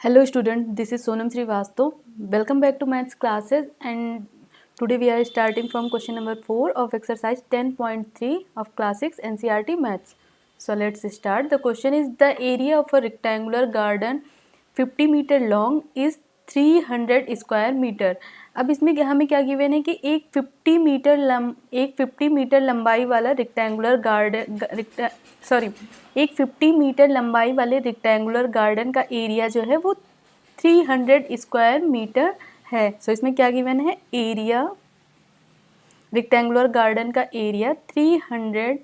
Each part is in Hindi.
Hello student, this is Sonam Srivastav. Welcome back to maths classes, and today we are starting from question number 4 of exercise 10.3 of class 6 NCERT maths. So let's start. The question is, the area of a rectangular garden 50 meter long is 300 square metre. अब इसमें हमें क्या गिवन है कि एक 50 मीटर लंबाई वाला रेक्टेंगुलर गार्डन एक 50 मीटर लंबाई वाले रेक्टेंगुलर गार्डन का एरिया जो है वो 300 स्क्वायर मीटर है. सो इसमें क्या गिवन है, एरिया रेक्टेंगुलर गार्डन का एरिया 300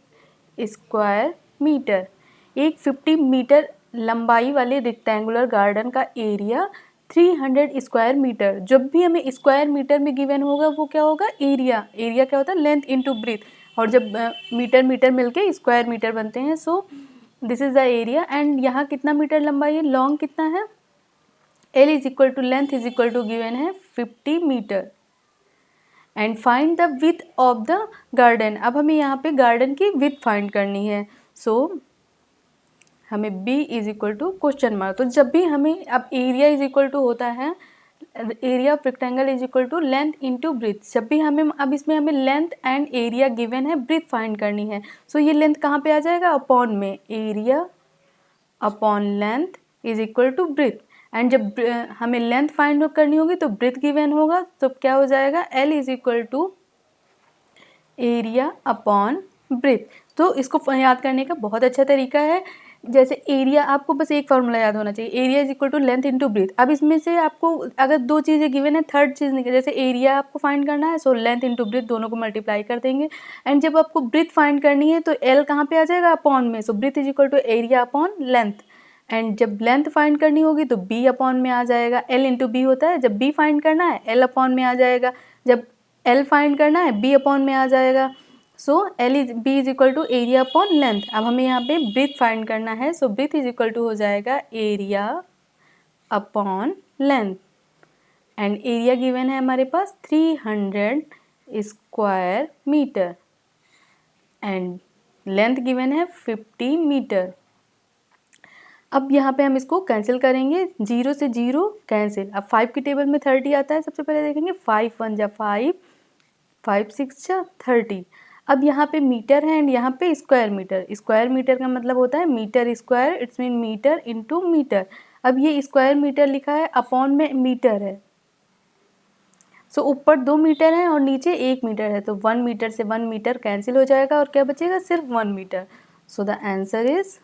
स्क्वायर मीटर. एक 50 मीटर लंबाई वाले रेक्टेंगुलर गार्डन का एरिया 300 स्क्वायर मीटर. जब भी हमें स्क्वायर मीटर में गिवन होगा वो क्या होगा, एरिया. एरिया क्या होता है, लेंथ इनटू ब्रीथ, और जब मीटर मीटर मिलके स्क्वायर मीटर बनते हैं. So this is the area. And यहाँ कितना मीटर लंबाई है, लॉन्ग कितना है, L is equal to length is equal to given है 50 metre. And find the width of the garden. अब हमें यहाँ पे गार्डन की विथ फाइंड करनी है. सो हमें B is equal to question mark. तो जब भी हमें, अब एरिया इज इक्वल टू होता है, area of rectangle is equal to length into breadth. जब भी हमें, अब इसमें हमें लेंथ एंड एरिया गिवन है, ब्रीथ फाइंड करनी है. सो ये लेंथ कहाँ पे आ जाएगा, अपॉन में. Area upon length is equal to breadth. And जब हमें लेंथ फाइंड करनी होगी तो ब्रीथ गिवन होगा, तो क्या हो जाएगा, L is equal to area upon breadth. तो इसको याद करने का बहुत अच्छा तरीका है. जैसे एरिया, आपको बस एक फॉर्मूला याद होना चाहिए, area is equal to length into breadth. अब इसमें से आपको अगर दो चीज़ें गिवन है, थर्ड चीज़ निकल, जैसे एरिया आपको फाइंड करना है, सो लेंथ इनटू ब्रीथ दोनों को मल्टीप्लाई कर देंगे. एंड जब आपको ब्रीथ फाइंड करनी है तो L कहाँ पे आ जाएगा, अपॉन में. So breadth is equal to area upon length. And जब लेंथ फाइंड करनी होगी तो B अपॉन में आ जाएगा. L इंटू बी होता है, जब B फाइंड करना है L अपॉन में आ जाएगा, जब L फाइंड करना है B अपॉन में आ जाएगा. So B is equal to area upon length. अब हमें यहाँ पे ब्रीथ फाइंड करना है, so breadth is equal to हो जाएगा area upon length. And area given है हमारे पास 300 square metre and length given है 50 मीटर. अब यहाँ पे हम इसको कैंसिल करेंगे, 0 से 0 कैंसिल. अब 5 की टेबल में 30 आता है, सबसे पहले देखेंगे 5 1 जा 5, 5 6 जा 30. अब यहाँ पे मीटर है एंड यहाँ पे स्क्वायर मीटर. स्क्वायर मीटर का मतलब होता है metre square, it's mean metre into metre. अब ये स्क्वायर मीटर लिखा है, अपॉन में मीटर है. सो ऊपर 2 मीटर है और नीचे 1 मीटर है, तो 1 मीटर से 1 मीटर कैंसिल हो जाएगा और क्या बचेगा, सिर्फ 1 metre. So the answer is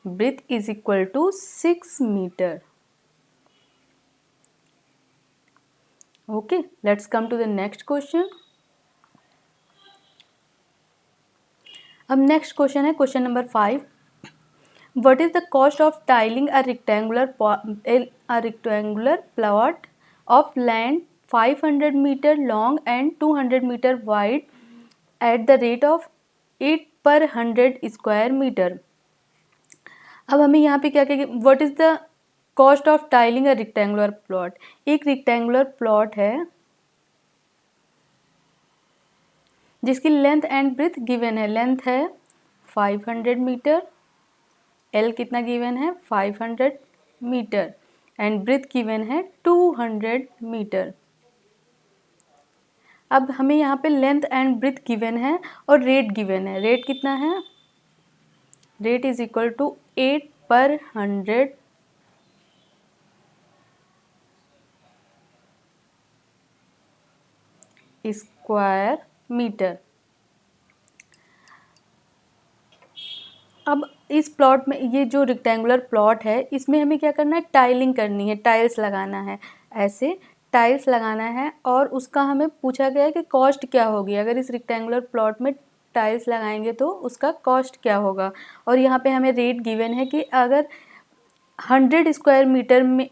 breadth is equal to 6 meter. Okay, let's come to the next question. अब next question है question number 5. What is the cost of tiling a rectangular plot of land 500 meter long and 200 meter wide at the rate of 8 per 100 square meter? अब हमें यहाँ पे क्या क्या, what is the cost of tiling a rectangular plot. एक रेक्टेंगुलर प्लॉट है जिसकी लेंथ एंड ब्रीथ गिवन है. लेंथ है 500 मीटर, L कितना गिवन है 500 मीटर, एंड ब्रीथ गिवन है 200 मीटर. अब हमें यहाँ पे लेंथ एंड ब्रीथ गिवन है और रेट गिवन है. रेट कितना है, रेट इज इक्वल टू 8 पर 100 स्क्वायर मीटर. अब इस प्लॉट में, ये जो रेक्टेंगुलर प्लॉट है, इसमें हमें क्या करना है, टाइलिंग करनी है, टाइल्स लगाना है. ऐसे टाइल्स लगाना है और उसका हमें पूछा गया है कि कॉस्ट क्या होगी. अगर इस रेक्टेंगुलर प्लॉट में टाइल्स लगाएंगे तो उसका कॉस्ट क्या होगा. और यहाँ पे हमें रेट गिवन है कि अगर 100 स्क्वायर मीटर में,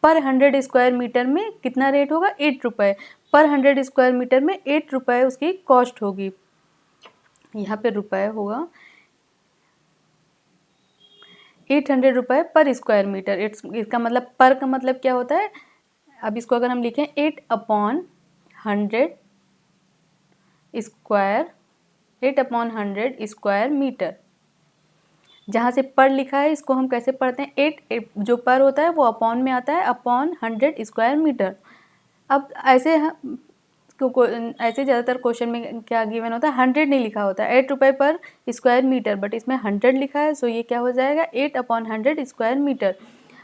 पर 100 स्क्वायर मीटर में कितना रेट होगा, 8 रुपये. पर 100 स्क्वायर मीटर में 8 रुपये उसकी कॉस्ट होगी. यहाँ पे रुपये होगा, 800 रुपये पर स्क्वायर मीटर. इसका मतलब, पर का मतलब क्या होता है. अब इसको अगर हम लिखें 8 upon 100 square, 8 upon 100 square metre. जहाँ से पर लिखा है इसको हम कैसे पढ़ते हैं, 8 जो पर होता है वो अपॉन में आता है, अपॉन 100 स्क्वायर मीटर। अब ऐसे ऐसे ज़्यादातर क्वेश्चन में क्या गिवन होता है, 100 नहीं लिखा होता है, 8 रुपये पर स्क्वायर मीटर, बट इसमें 100 लिखा है, सो ये क्या हो जाएगा 8/100 स्क्वायर मीटर।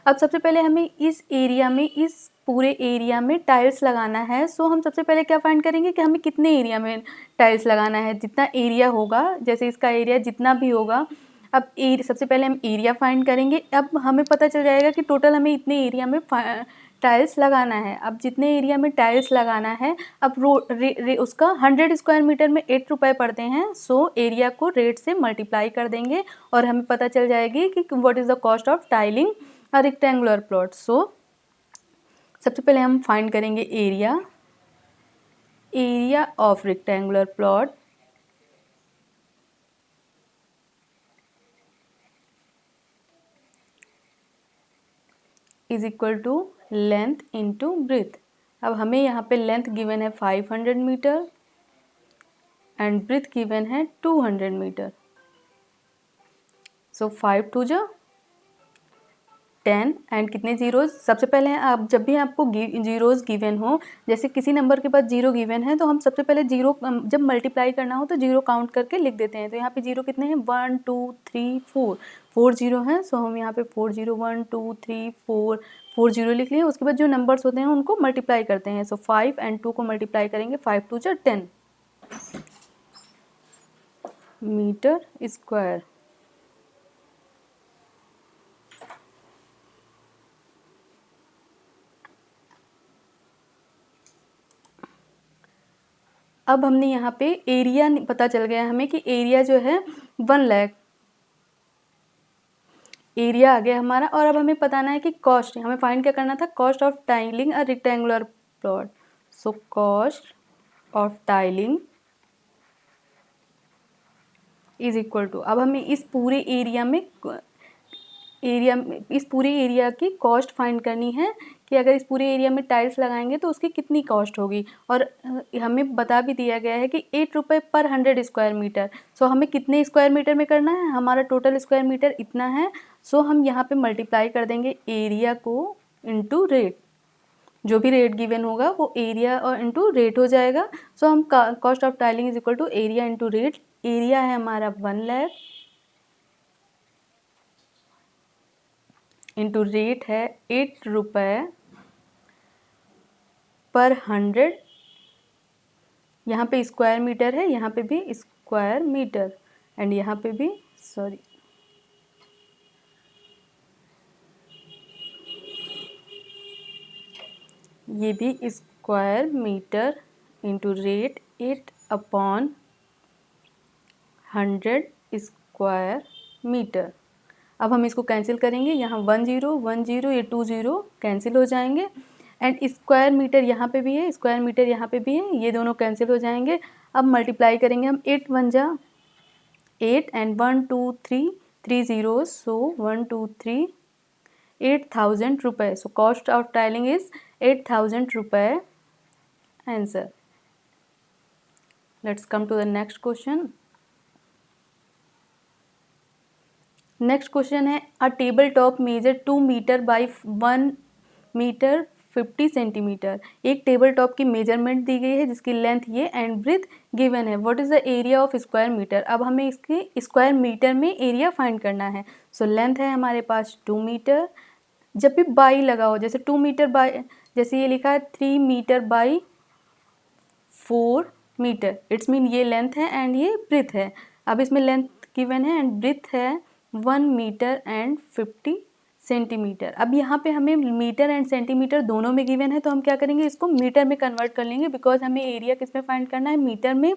अब सबसे पहले हमें इस एरिया में, इस पूरे एरिया में टाइल्स लगाना है। सो हम सबसे पहले क्या फाइंड करेंगे कि हमें कितने एरिया में टाइल्स लगाना है। जितना एरिया होगा, जैसे इसका एरिया जितना भी होगा, अब सबसे पहले हम एरिया फाइंड करेंगे। अब हमें पता चल जाएगा कि टोटल हमें इतने एरिया में टाइल्स लगाना है। अब जितने एरिया में टाइल्स लगाना है, अब उसका 100 स्क्वायर मीटर में 8 रुपये पड़ते हैं। सो एरिया को रेट से मल्टीप्लाई कर देंगे और हमें पता चल जाएगी कि what is the cost of tiling a rectangular plot. So सबसे पहले हम फाइंड करेंगे area of rectangular plot is equal to length into breadth. अब हमें यहाँ पे लेंथ गिवन है 500 मीटर एंड ब्रेथ गिवन है 200 मीटर। सो 5 2 जा 10 एंड कितने जीरोज, सबसे पहले आप जब भी आपको जीरोज गिवन हो, जैसे किसी नंबर के बाद जीरो गिवन है तो हम सबसे पहले जीरो, जब मल्टीप्लाई करना हो तो जीरो काउंट करके लिख देते हैं। तो यहाँ पे जीरो कितने हैं, 1 2 3 4 जीरो हैं। सो हम यहाँ पे 4 0 1 2 3 4 जीरो लिख लिए। उसके बाद जो नंबर्स होते हैं उनको मल्टीप्लाई करते हैं। सो 5 एंड 2 को मल्टीप्लाई करेंगे, 5 2 10 मीटर स्क्वायर। अब हमने यहाँ पे एरिया पता चल गया हमें कि एरिया जो है 1 लाख एरिया आ गया हमारा। और अब हमें बताना है कि कॉस्ट, हमें फाइंड क्या करना था, cost of tiling a rectangular plot. So cost of tiling is equal to, अब हमें इस पूरे इस पूरे एरिया की कॉस्ट फाइंड करनी है कि अगर इस पूरे एरिया में टाइल्स लगाएंगे तो उसकी कितनी कॉस्ट होगी। और हमें बता भी दिया गया है कि 8 रुपये पर 100 स्क्वायर मीटर। सो हमें कितने स्क्वायर मीटर में करना है, हमारा टोटल स्क्वायर मीटर इतना है। सो हम यहाँ पे मल्टीप्लाई कर देंगे एरिया को इंटू रेट, जो भी रेट गिवन होगा वो एरिया और इंटू रेट हो जाएगा। सो हम cost of tiling is equal to area into rate. Area है हमारा 1 लाख इंटू रेट है 8 रुपये पर 100। यहाँ पे स्क्वायर मीटर है, यहाँ पे भी स्क्वायर मीटर एंड यहाँ पे भी ये भी square metre into rate 8/100 square metre. अब हम इसको कैंसिल करेंगे, यहाँ 1 0 1 0, ये 2 0 कैंसिल हो जाएंगे एंड स्क्वायर मीटर यहाँ पे भी है, स्क्वायर मीटर यहाँ पे भी है, ये दोनों कैंसिल हो जाएंगे। अब मल्टीप्लाई करेंगे हम, 8 1 जा 8 एंड 1 2 3 3 0, सो 1 2 3 8,000 रुपये। So cost of tiling is 8,000 रुपये answer. Let's come to the next question. Next question है a table top measure 2 metre by 1 metre 50 centimetre. एक टेबल टॉप की मेजरमेंट दी गई है जिसकी लेंथ ये एंड ब्रेथ गिवन है। What is the area of square metre. अब हमें इसके स्क्वायर मीटर में एरिया फाइंड करना है। सो लेंथ है हमारे पास 2 मीटर, जब भी बाई लगा हो, जैसे 2 मीटर बाई, जैसे ये लिखा है 3 metre by 4 metre, it's mean ये लेंथ है एंड ये ब्रेथ है। अब इसमें लेंथ गिवन है एंड ब्रेथ है 1 मीटर एंड 50 सेंटीमीटर। अब यहाँ पे हमें मीटर एंड सेंटीमीटर दोनों में गिवन है, तो हम क्या करेंगे, इसको मीटर में कन्वर्ट कर लेंगे बिकॉज हमें एरिया किस में फाइंड करना है, मीटर में।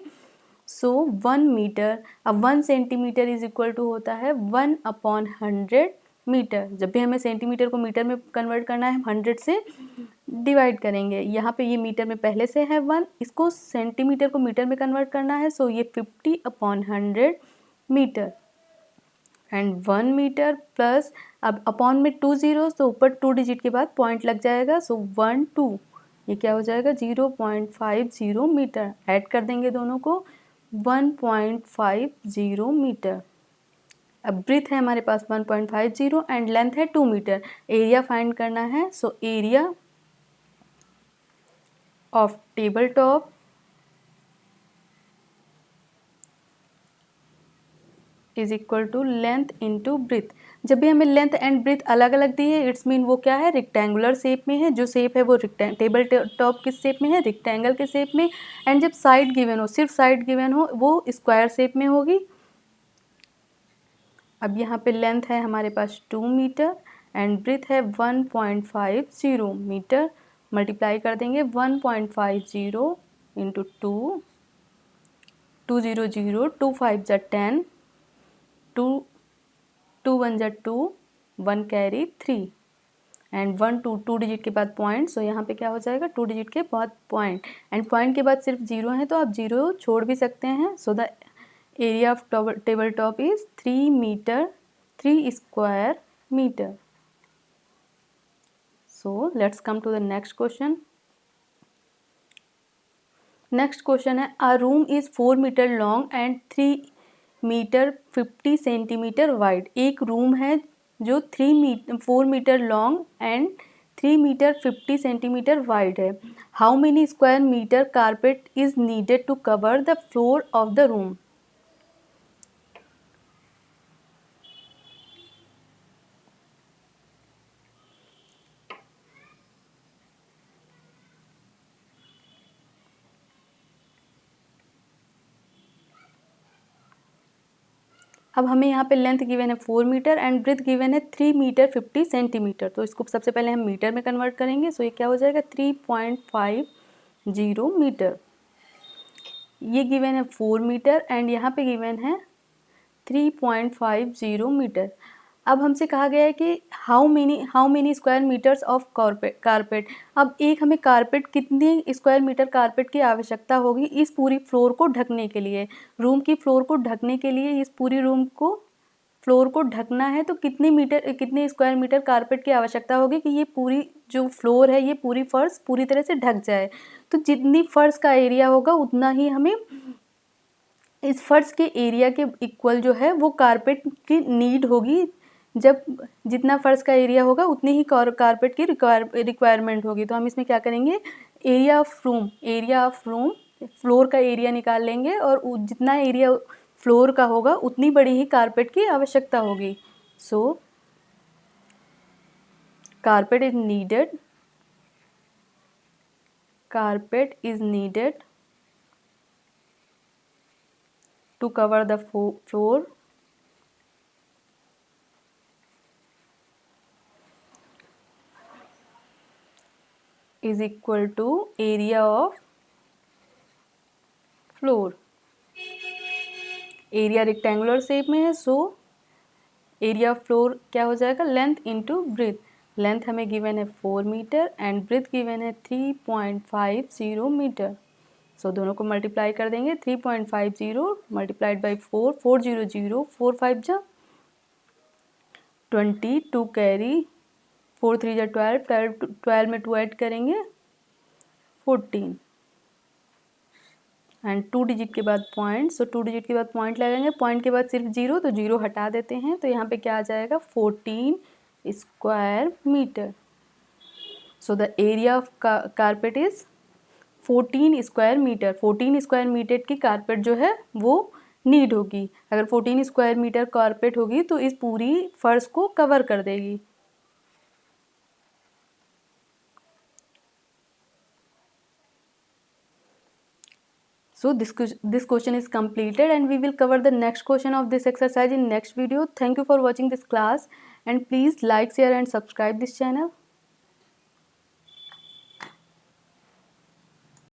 सो 1 मीटर, अब 1 सेंटीमीटर इज इक्वल टू होता है 1/100 मीटर। जब भी हमें सेंटीमीटर को मीटर में कन्वर्ट करना है, हम 100 से डिवाइड करेंगे। यहाँ पे ये मीटर में पहले से है 1, इसको सेंटीमीटर को मीटर में कन्वर्ट करना है, सो ये 50/100 मीटर एंड 1 मीटर प्लस, अब अपॉन में 2 जीरोस, तो ऊपर 2 डिजिट के बाद पॉइंट लग जाएगा। सो 1 2, ये क्या हो जाएगा 0.50 मीटर। ऐड कर देंगे दोनों को, 1.50 मीटर अब ब्रीथ है हमारे पास 1.50 एंड लेंथ है 2 मीटर। एरिया फाइंड करना है, so area of table top is equal to length into breadth. जब भी हमें लेंथ एंड ब्रीथ अलग अलग दी है, इट्स मीन वो क्या है, रेक्टेंगुलर शेप में है। जो शेप है वो टेबल टॉप किस शेप में है, रेक्टेंगल के शेप में। एंड जब साइड गिवन हो, सिर्फ साइड गिवन हो, वो स्क्वायर शेप में होगी। अब यहाँ पे लेंथ है हमारे पास 2 मीटर एंड ब्रीथ है 1.50 मीटर। मल्टीप्लाई कर देंगे 1.50 इंटू 2, 2 0 0, 2 5 जा 10, 2 1 जा 2, 1 कैरी 3 एंड 1 2 डिजिट के बाद पॉइंट। सो यहाँ पे क्या हो जाएगा, 2 डिजिट के बाद पॉइंट एंड पॉइंट के बाद सिर्फ जीरो है, तो आप जीरो छोड़ भी सकते हैं। So the area of table top is 3 metre, 3 square metre. So let's come to the next question. Next question है, a room is 4 metre long and 3 metre 50 centimetre wide. एक रूम है जो 4 metre long and 3 metre 50 centimetre wide है। How many square metre carpet is needed to cover the floor of the room. अब हमें यहाँ पे लेंथ गिवन है 4 मीटर एंड ब्रेथ गिवन है 3 मीटर 50 सेंटीमीटर। तो इसको सबसे पहले हम मीटर में कन्वर्ट करेंगे। सो ये क्या हो जाएगा, 3.50 मीटर। ये गिवन है 4 मीटर एंड यहाँ पे गिवन है 3.50 मीटर। अब हमसे कहा गया है कि how many square metres of carpet. अब एक हमें कारपेट, कितनी स्क्वायर मीटर कारपेट की आवश्यकता होगी इस पूरी फ्लोर को ढकने के लिए। रूम की फ्लोर को ढकने के लिए, इस पूरी रूम को फ्लोर को ढकना है, तो कितने स्क्वायर मीटर कारपेट की आवश्यकता होगी कि ये पूरी जो फ्लोर है, ये पूरी फर्श पूरी तरह से ढक जाए। तो जितनी फर्श का एरिया होगा उतना ही हमें इस फर्श के एरिया के इक्वल जो है वो कारपेट की नीड होगी। जब जितना फर्श का एरिया होगा उतनी ही कारपेट की रिक्वायरमेंट होगी। तो हम इसमें क्या करेंगे, एरिया ऑफ रूम फ्लोर का एरिया निकाल लेंगे और जितना एरिया फ्लोर का होगा उतनी बड़ी ही कारपेट की आवश्यकता होगी। So carpet is needed to cover the floor is equal to area of floor। Area rectangular shape में है, सो एरिया ऑफ फ्लोर क्या हो जाएगा, लेंथ इंटू ब्रेथ। लेंथ हमें गिवन है 4 मीटर एंड ब्रेथ गिवन है 3.50 मीटर। सो दोनों को मल्टीप्लाई कर देंगे, 3.50 मल्टीप्लाइड बाई 4, 4 0 0, 4 5 जा 20, 2 कैरी 4 3 जा 12 में 2 ऐड करेंगे 14 एंड 2 डिजिट के बाद पॉइंट। सो 2 डिजिट के बाद पॉइंट लगाएंगे, पॉइंट के बाद सिर्फ जीरो, तो जीरो हटा देते हैं। तो यहाँ पे क्या आ जाएगा, 14 square metre. So the area of carpet is 14 square metre. 14 square metre की कारपेट जो है वो नीड होगी। अगर 14 स्क्वायर मीटर कारपेट होगी तो इस पूरी फर्श को कवर कर देगी। So this question is completed and we will cover the next question of this exercise in next video. Thank you for watching this class and please like, share and subscribe this channel.